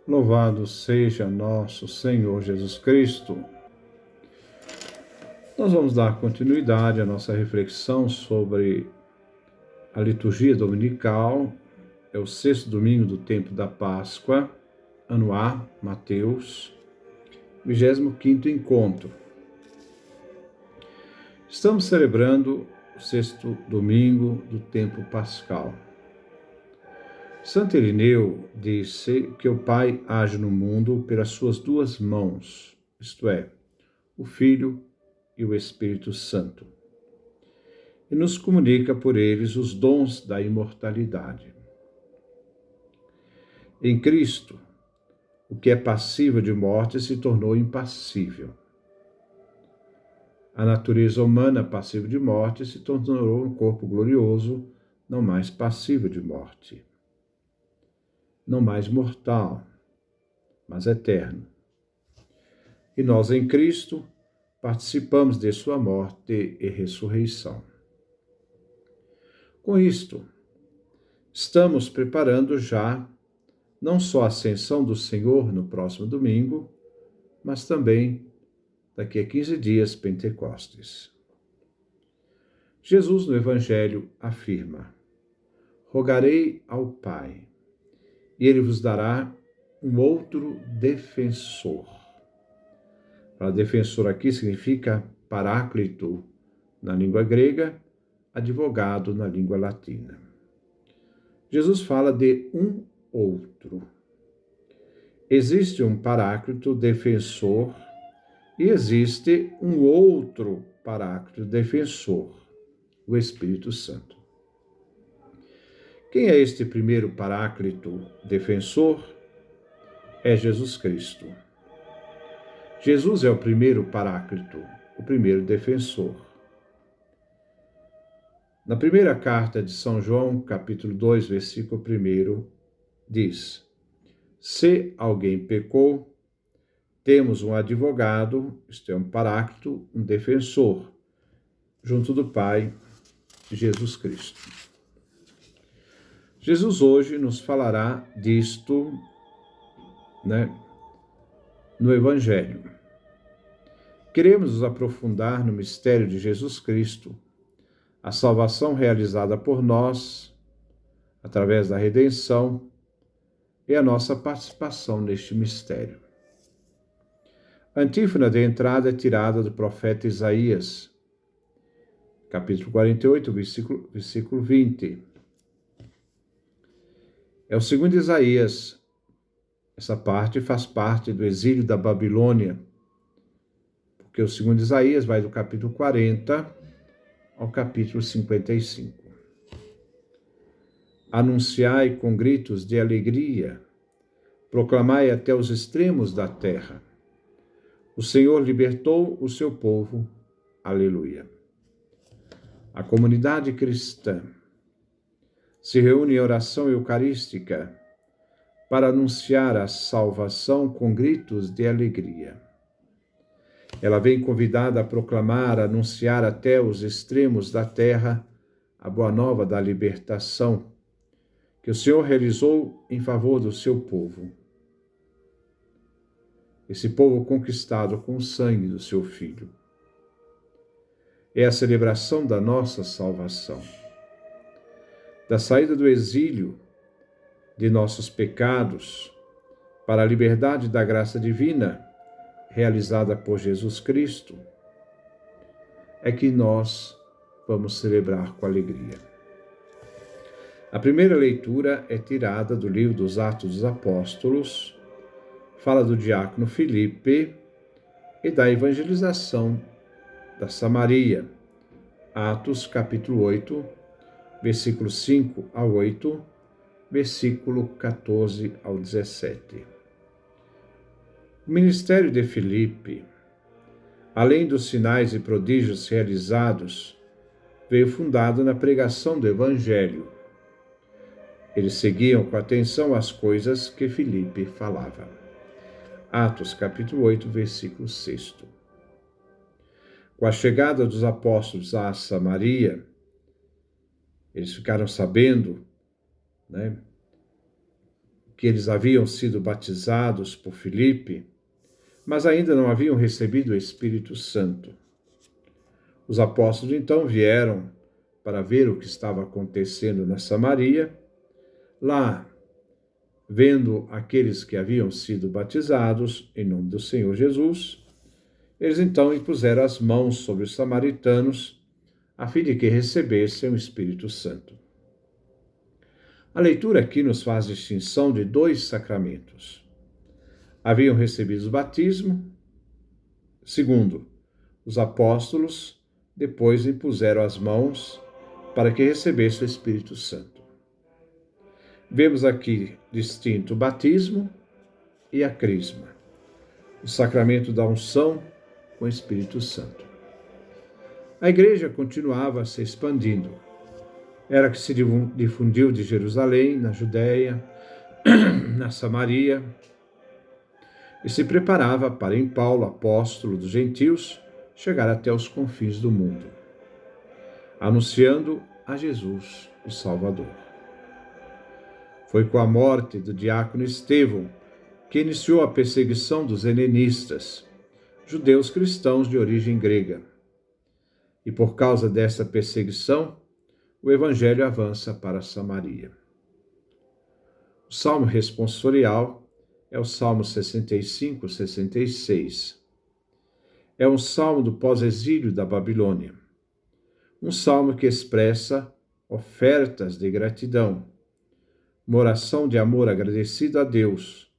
Louvado seja nosso Senhor Jesus Cristo. Nós vamos dar continuidade à nossa reflexão sobre a liturgia dominical. É o sexto domingo do tempo da Páscoa, ano A, Mateus, 25º encontro. Estamos celebrando o sexto domingo do tempo pascal. Santo Irineu disse que o Pai age no mundo pelas suas duas mãos, isto é, o Filho e o Espírito Santo, e nos comunica por eles os dons da imortalidade. Em Cristo, o que é passível de morte se tornou impassível. A natureza humana passível de morte se tornou um corpo glorioso, não mais passível de morte. Não mais mortal, mas eterno. E nós em Cristo participamos de sua morte e ressurreição. Com isto, estamos preparando já não só a ascensão do Senhor no próximo domingo, mas também daqui a 15 dias Pentecostes. Jesus no Evangelho afirma: rogarei ao Pai, e ele vos dará um outro defensor. Para defensor aqui significa paráclito na língua grega, advogado na língua latina. Jesus fala de um outro. Existe um paráclito defensor e existe um outro paráclito defensor, o Espírito Santo. Quem é este primeiro paráclito defensor? É Jesus Cristo. Jesus é o primeiro paráclito, o primeiro defensor. Na primeira carta de São João, capítulo 2, versículo 1, diz: se alguém pecou, temos um advogado, isto é, um paráclito, um defensor, junto do Pai, Jesus Cristo. Jesus hoje nos falará disto, no Evangelho. Queremos nos aprofundar no mistério de Jesus Cristo, a salvação realizada por nós, através da redenção, e a nossa participação neste mistério. A antífona de entrada é tirada do profeta Isaías, capítulo 48, versículo 20. É o segundo Isaías. Essa parte faz parte do exílio da Babilônia, porque o segundo Isaías vai do capítulo 40 ao capítulo 55. Anunciai com gritos de alegria, proclamai até os extremos da terra. O Senhor libertou o seu povo. Aleluia. A comunidade cristã se reúne em oração eucarística para anunciar a salvação com gritos de alegria. Ela vem convidada a proclamar, a anunciar até os extremos da terra a boa nova da libertação que o Senhor realizou em favor do seu povo. Esse povo conquistado com o sangue do seu Filho. É a celebração da nossa salvação, da saída do exílio de nossos pecados para a liberdade da graça divina realizada por Jesus Cristo, é que nós vamos celebrar com alegria. A primeira leitura é tirada do livro dos Atos dos Apóstolos, fala do diácono Filipe e da evangelização da Samaria. Atos, capítulo 8, versículos 5 a 8, versículo 14 ao 17. O ministério de Filipe, além dos sinais e prodígios realizados, veio fundado na pregação do Evangelho. Eles seguiam com atenção as coisas que Filipe falava. Atos, capítulo 8, versículo 6. Com a chegada dos apóstolos a Samaria, eles ficaram sabendo, que eles haviam sido batizados por Filipe, mas ainda não haviam recebido o Espírito Santo. Os apóstolos então vieram para ver o que estava acontecendo na Samaria. Lá, vendo aqueles que haviam sido batizados em nome do Senhor Jesus, eles então impuseram as mãos sobre os samaritanos, a fim de que recebessem o Espírito Santo. A leitura aqui nos faz distinção de dois sacramentos. Haviam recebido o batismo. Segundo, os apóstolos depois impuseram as mãos para que recebesse o Espírito Santo. Vemos aqui distinto o batismo e a crisma, o sacramento da unção com o Espírito Santo. A igreja continuava se expandindo. Era que se difundiu de Jerusalém, na Judéia, na Samaria, e se preparava para, em Paulo, apóstolo dos gentios, chegar até os confins do mundo, anunciando a Jesus, o Salvador. Foi com a morte do diácono Estevão que iniciou a perseguição dos helenistas, judeus cristãos de origem grega. E por causa dessa perseguição, o evangelho avança para Samaria. O salmo responsorial é o Salmo 65, 66. É um salmo do pós-exílio da Babilônia. Um salmo que expressa ofertas de gratidão, uma oração de amor agradecido a Deus,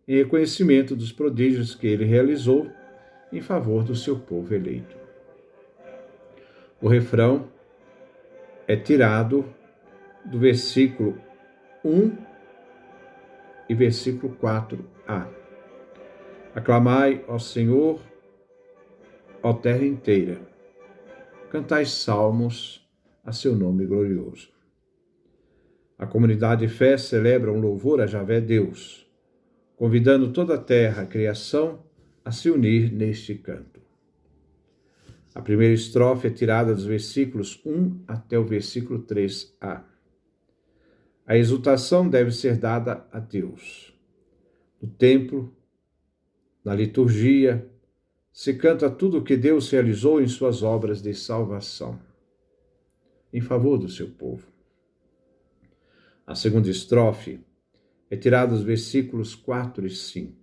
em reconhecimento dos prodígios que ele realizou em favor do seu povo eleito. O refrão é tirado do versículo 1 e versículo 4a. Aclamai ao Senhor, ó terra inteira. Cantai salmos a seu nome glorioso. A comunidade de fé celebra um louvor a Javé Deus, convidando toda a terra, a criação, a se unir neste canto. A primeira estrofe é tirada dos versículos 1 até o versículo 3a. A exultação deve ser dada a Deus. No templo, na liturgia, se canta tudo o que Deus realizou em suas obras de salvação, em favor do seu povo. A segunda estrofe é tirada dos versículos 4 e 5.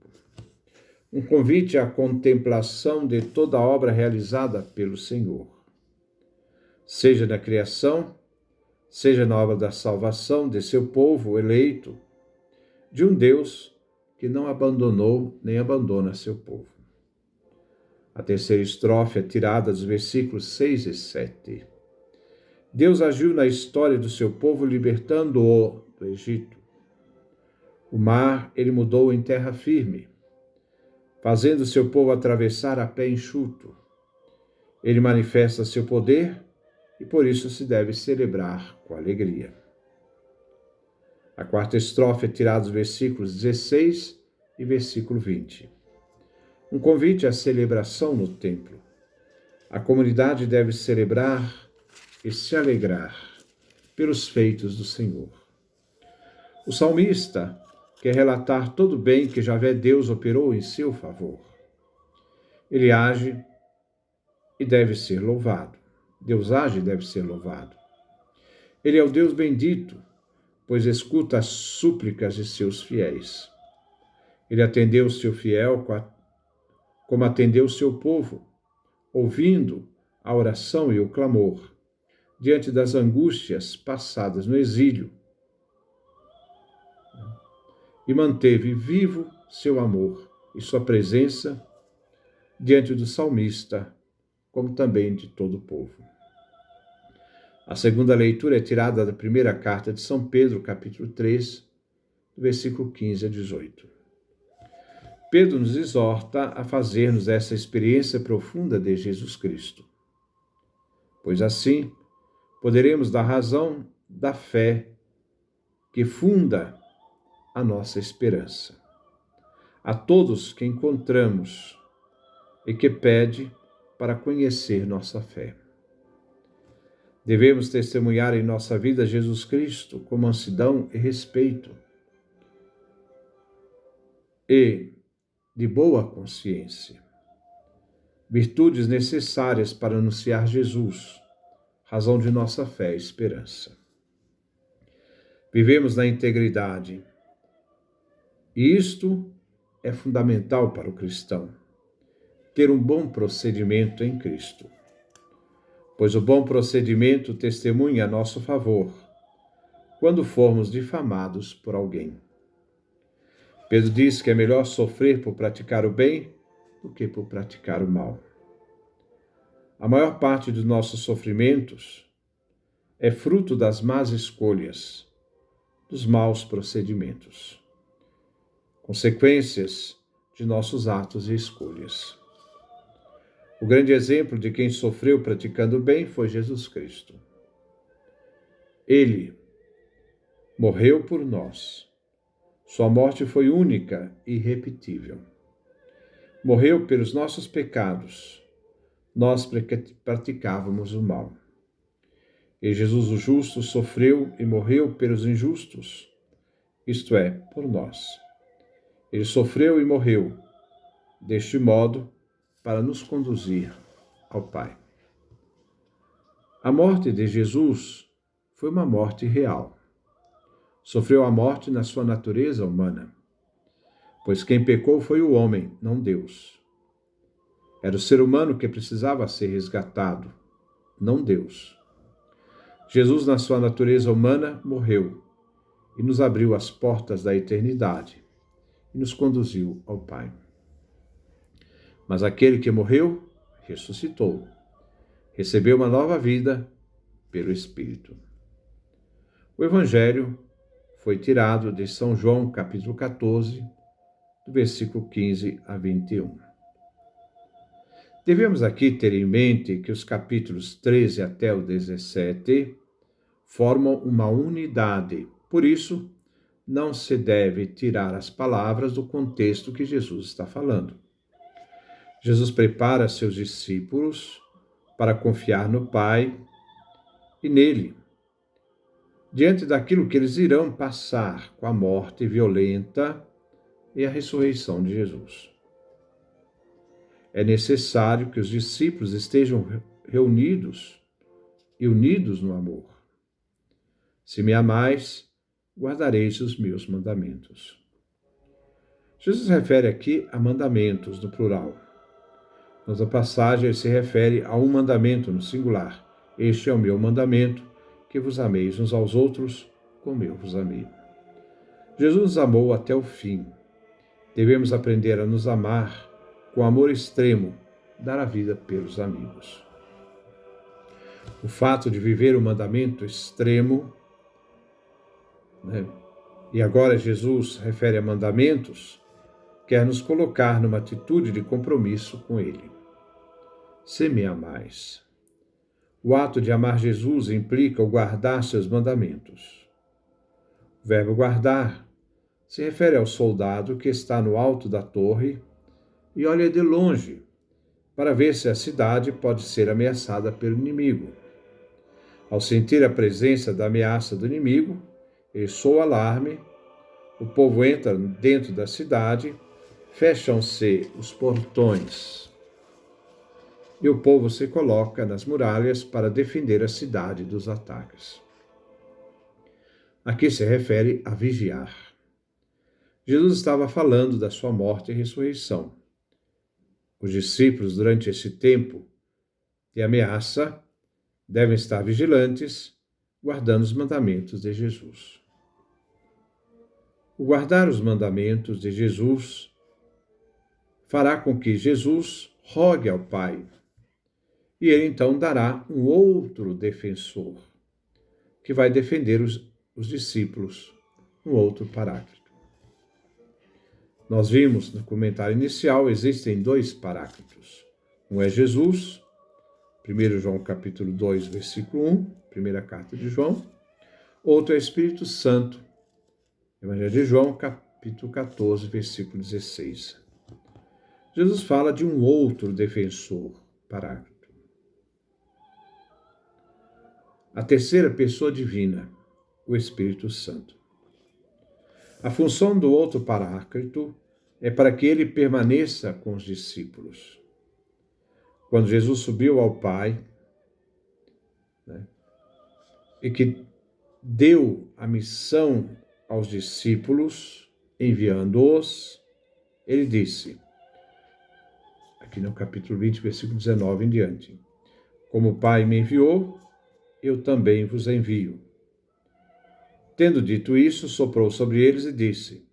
Um convite à contemplação de toda a obra realizada pelo Senhor, seja na criação, seja na obra da salvação de seu povo eleito, de um Deus que não abandonou nem abandona seu povo. A terceira estrofe é tirada dos versículos 6 e 7. Deus agiu na história do seu povo, libertando-o do Egito. O mar ele mudou em terra firme, fazendo seu povo atravessar a pé enxuto. Ele manifesta seu poder e por isso se deve celebrar com alegria. A quarta estrofe é tirada dos versículos 16 e versículo 20. Um convite à celebração no templo. A comunidade deve celebrar e se alegrar pelos feitos do Senhor. O salmista quer relatar todo o bem que Javé Deus operou em seu favor. Ele age e deve ser louvado. Deus age e deve ser louvado. Ele é o Deus bendito, pois escuta as súplicas de seus fiéis. Ele atendeu o seu fiel como atendeu o seu povo, ouvindo a oração e o clamor, diante das angústias passadas no exílio, e manteve vivo seu amor e sua presença diante do salmista, como também de todo o povo. A segunda leitura é tirada da primeira carta de São Pedro, capítulo 3, do versículo 15 a 18. Pedro nos exorta a fazermos essa experiência profunda de Jesus Cristo, pois assim poderemos dar razão da fé que funda a nossa esperança. A todos que encontramos e que pede para conhecer nossa fé. Devemos testemunhar em nossa vida Jesus Cristo com mansidão e respeito, e de boa consciência. Virtudes necessárias para anunciar Jesus, razão de nossa fé e esperança. Vivemos na integridade, e isto é fundamental para o cristão, ter um bom procedimento em Cristo, pois o bom procedimento testemunha a nosso favor, quando formos difamados por alguém. Pedro diz que é melhor sofrer por praticar o bem do que por praticar o mal. A maior parte dos nossos sofrimentos é fruto das más escolhas, dos maus procedimentos, consequências de nossos atos e escolhas. O grande exemplo de quem sofreu praticando o bem foi Jesus Cristo. Ele morreu por nós. Sua morte foi única e irrepetível. Morreu pelos nossos pecados. Nós praticávamos o mal. E Jesus, o justo, sofreu e morreu pelos injustos, isto é, por nós. Ele sofreu e morreu, deste modo, para nos conduzir ao Pai. A morte de Jesus foi uma morte real. Sofreu a morte na sua natureza humana, pois quem pecou foi o homem, não Deus. Era o ser humano que precisava ser resgatado, não Deus. Jesus, na sua natureza humana, morreu e nos abriu as portas da eternidade e nos conduziu ao Pai. Mas aquele que morreu, ressuscitou, recebeu uma nova vida pelo Espírito. O Evangelho foi tirado de São João, capítulo 14, do versículo 15 a 21. Devemos aqui ter em mente que os capítulos 13 até o 17 formam uma unidade. Por isso, não se deve tirar as palavras do contexto que Jesus está falando. Jesus prepara seus discípulos para confiar no Pai e nele, diante daquilo que eles irão passar com a morte violenta e a ressurreição de Jesus. É necessário que os discípulos estejam reunidos e unidos no amor. Se me amais, guardareis os meus mandamentos. Jesus refere aqui a mandamentos no plural. Noutra passagem, ele se refere a um mandamento no singular. Este é o meu mandamento, que vos ameis uns aos outros, como eu vos amei. Jesus nos amou até o fim. Devemos aprender a nos amar com amor extremo, dar a vida pelos amigos. O fato de viver o mandamento extremo, e agora Jesus refere a mandamentos, quer nos colocar numa atitude de compromisso com Ele. Se me amais. O ato de amar Jesus implica o guardar seus mandamentos. O verbo guardar se refere ao soldado que está no alto da torre e olha de longe para ver se a cidade pode ser ameaçada pelo inimigo. Ao sentir a presença da ameaça do inimigo, ele soa o alarme, o povo entra dentro da cidade, fecham-se os portões e o povo se coloca nas muralhas para defender a cidade dos ataques. Aqui se refere a vigiar. Jesus estava falando da sua morte e ressurreição. Os discípulos, durante esse tempo de ameaça, devem estar vigilantes, guardando os mandamentos de Jesus. O guardar os mandamentos de Jesus fará com que Jesus rogue ao Pai, e ele então dará um outro defensor, que vai defender os discípulos, um outro paráclito. Nós vimos no comentário inicial, existem dois paráclitos. Um é Jesus, 1 João capítulo 2, versículo 1, primeira carta de João. Outro é o Espírito Santo, Evangelho de João, capítulo 14, versículo 16. Jesus fala de um outro defensor, paráclito. A terceira pessoa divina, o Espírito Santo. A função do outro paráclito é para que ele permaneça com os discípulos. Quando Jesus subiu ao Pai, né, e que deu a missão aos discípulos, enviando-os, ele disse, aqui no capítulo 20, versículo 19 em diante, como o Pai me enviou, eu também vos envio. Tendo dito isso, soprou sobre eles e disse,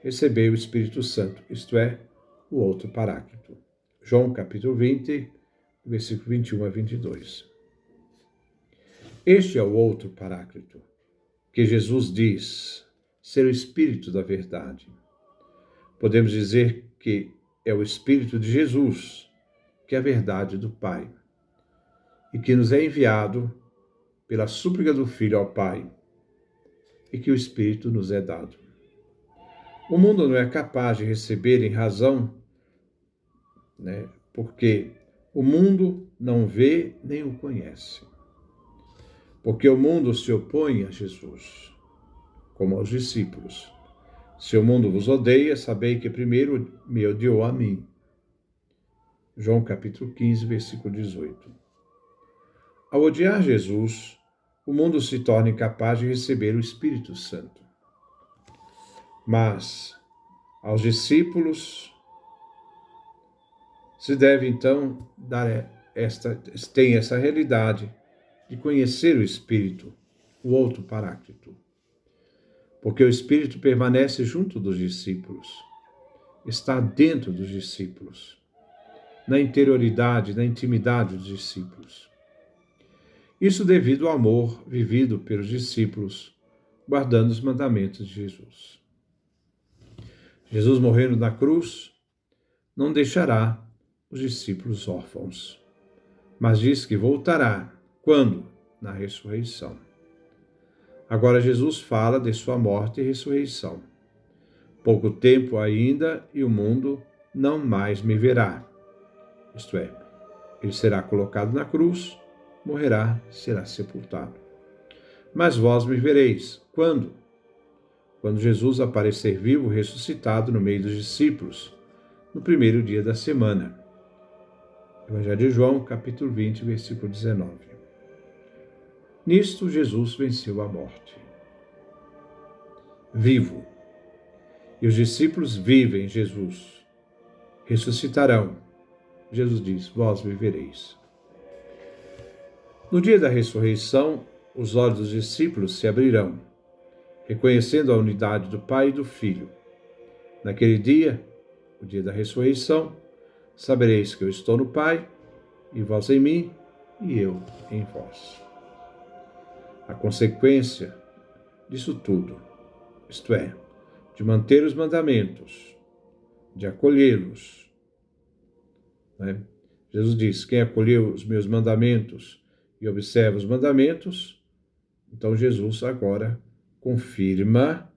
recebei o Espírito Santo, isto é, o outro Paráclito. João capítulo 20, versículo 21 a 22. Este é o outro Paráclito, que Jesus diz ser o Espírito da verdade. Podemos dizer que é o Espírito de Jesus, que é a verdade do Pai, e que nos é enviado pela súplica do Filho ao Pai, e que o Espírito nos é dado. O mundo não é capaz de receber em razão, porque o mundo não vê nem o conhece. Porque o mundo se opõe a Jesus, como aos discípulos. Se o mundo vos odeia, sabei que primeiro me odiou a mim. João capítulo 15, versículo 18. Ao odiar Jesus, o mundo se torna incapaz de receber o Espírito Santo. Mas aos discípulos se deve então tem essa realidade de conhecer o Espírito, o outro Paráclito. Porque o Espírito permanece junto dos discípulos, está dentro dos discípulos, na interioridade, na intimidade dos discípulos. Isso devido ao amor vivido pelos discípulos, guardando os mandamentos de Jesus. Jesus morrendo na cruz não deixará os discípulos órfãos, mas diz que voltará. Quando? Na ressurreição. Agora Jesus fala de sua morte e ressurreição. Pouco tempo ainda e o mundo não mais me verá. Isto é, ele será colocado na cruz, morrerá, será sepultado. Mas vós me vereis. Quando? Quando Jesus aparecer vivo, ressuscitado no meio dos discípulos, no primeiro dia da semana. Evangelho de João, capítulo 20, versículo 19. Nisto, Jesus venceu a morte. Vivo. E os discípulos vivem Jesus. Ressuscitarão. Jesus diz, vós vivereis. No dia da ressurreição, os olhos dos discípulos se abrirão, reconhecendo a unidade do Pai e do Filho. Naquele dia, o dia da ressurreição, sabereis que eu estou no Pai, e vós em mim, e eu em vós. A consequência disso tudo, isto é, de manter os mandamentos, de acolhê-los. Jesus diz, quem acolheu os meus mandamentos e observa os mandamentos, então Jesus agora confirma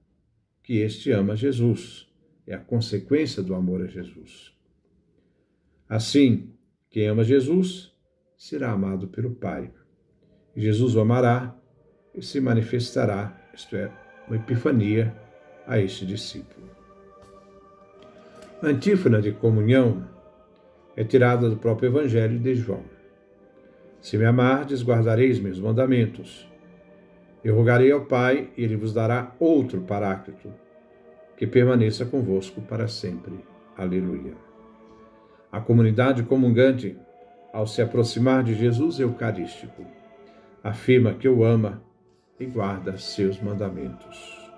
que este ama Jesus. É a consequência do amor a Jesus. Assim, quem ama Jesus será amado pelo Pai. E Jesus o amará e se manifestará, isto é, uma epifania a este discípulo. A antífona de comunhão é tirada do próprio Evangelho de João. Se me amardes, guardareis meus mandamentos. Eu rogarei ao Pai, e ele vos dará outro Paráclito, que permaneça convosco para sempre. Aleluia. A comunidade comungante, ao se aproximar de Jesus Eucarístico, afirma que o ama e guarda seus mandamentos.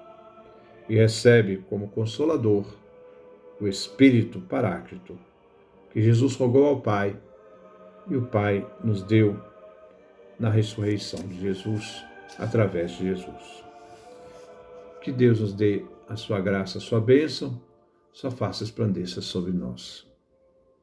E recebe como consolador o Espírito Paráclito, que Jesus rogou ao Pai, e o Pai nos deu na ressurreição de Jesus, através de Jesus. Que Deus nos dê a sua graça, a sua bênção, sua face resplandeça sobre nós.